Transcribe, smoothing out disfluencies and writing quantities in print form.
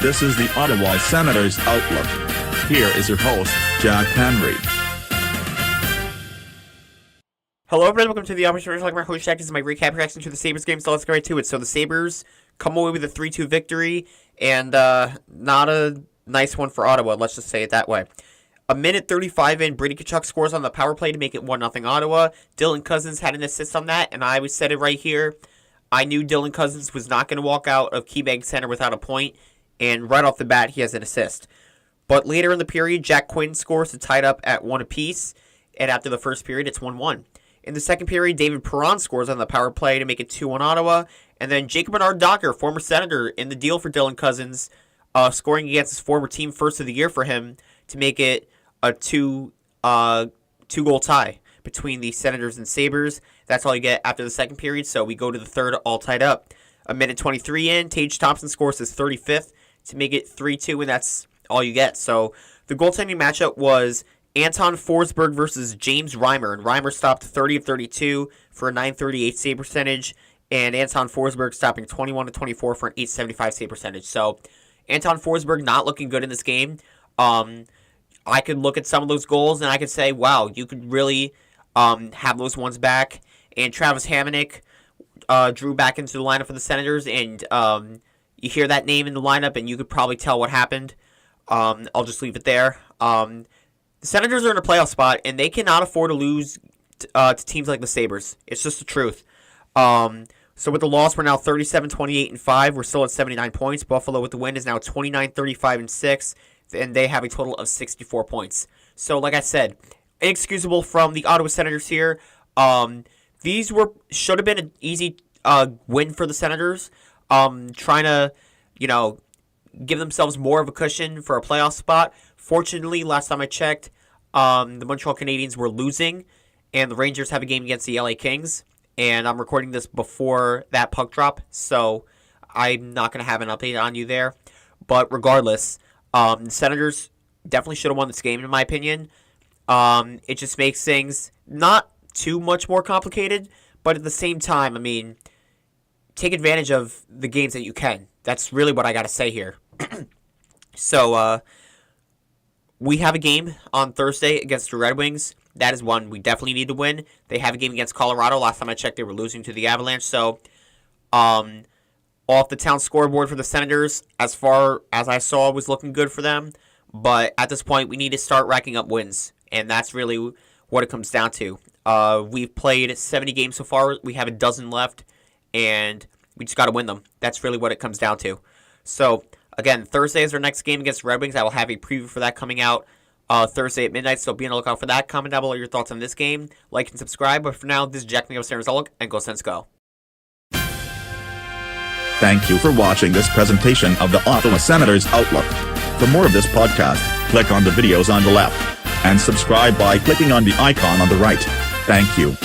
This is the Ottawa Senators Outlook. Here is your host, Jack Henry. Hello everyone, welcome to the Operation like my host Jack. This is my recap reaction to the Sabres game, so let's get right to it. So the Sabres come away with a 3-2 victory, and not a nice one for Ottawa, let's just say it that way. A minute 35 in, Brady Tkachuk scores on the power play to make it 1-0 Ottawa. Dylan Cousins had an assist on that, and I said it right here. I knew Dylan Cousins was not going to walk out of KeyBank Center without a point, and right off the bat, he has an assist. But later in the period, Jack Quinn scores to tie it up at 1 apiece, and after the first period, it's 1-1. In the second period, David Perron scores on the power play to make it 2-1 Ottawa, and then Jacob Bernard-Docker, former Senator, in the deal for Dylan Cousins, scoring against his former team first of the year for him to make it a two-goal tie between the Senators and Sabres. That's all you get after the second period, so we go to the third all tied up. A minute 23 in, Tage Thompson scores his 35th to make it 3-2, and that's all you get. So the goaltending matchup was Anton Forsberg versus James Reimer, and Reimer stopped 30 of 32 for a .938 save percentage, and Anton Forsberg stopping 21 of 24 for an .875 save percentage. So Anton Forsberg not looking good in this game. I could look at some of those goals and I could say, wow, you could really have those ones back. And Travis Hamonic drew back into the lineup for the Senators, and you hear that name in the lineup and you could probably tell what happened. I'll just leave it there. The Senators are in a playoff spot, and they cannot afford to lose to teams like the Sabres. It's just the truth. So with the loss, we're now 37-28-5. We're still at 79 points. Buffalo with the win is now 29-35-6, and they have a total of 64 points. So like I said, inexcusable from the Ottawa Senators here. These should have been an easy win for the Senators. Trying to, give themselves more of a cushion for a playoff spot. Fortunately, last time I checked, the Montreal Canadiens were losing, and the Rangers have a game against the LA Kings, and I'm recording this before that puck drop, so I'm not going to have an update on you there. But regardless, the Senators definitely should have won this game, in my opinion. It just makes things not too much more complicated, but at the same time, take advantage of the games that you can. That's really what I got to say here. So, we have a game on Thursday against the Red Wings. That is one we definitely need to win. They have a game against Colorado. Last time I checked, they were losing to the Avalanche. So, off the town scoreboard for the Senators, as far as I saw, was looking good for them. But at this point, we need to start racking up wins. And that's really what it comes down to. We've played 70 games so far. We have a dozen left. And we just got to win them. That's really what it comes down to. So, again, Thursday is our next game against Red Wings. I will have a preview for that coming out Thursday at midnight, so be on the lookout for that. Comment down below your thoughts on this game. Like and subscribe. But for now, this is Jack Nicholas Senators Outlook, and go Sens go. Thank you for watching this presentation of the Ottawa Senators Outlook. For more of this podcast, click on the videos on the left, and subscribe by clicking on the icon on the right. Thank you.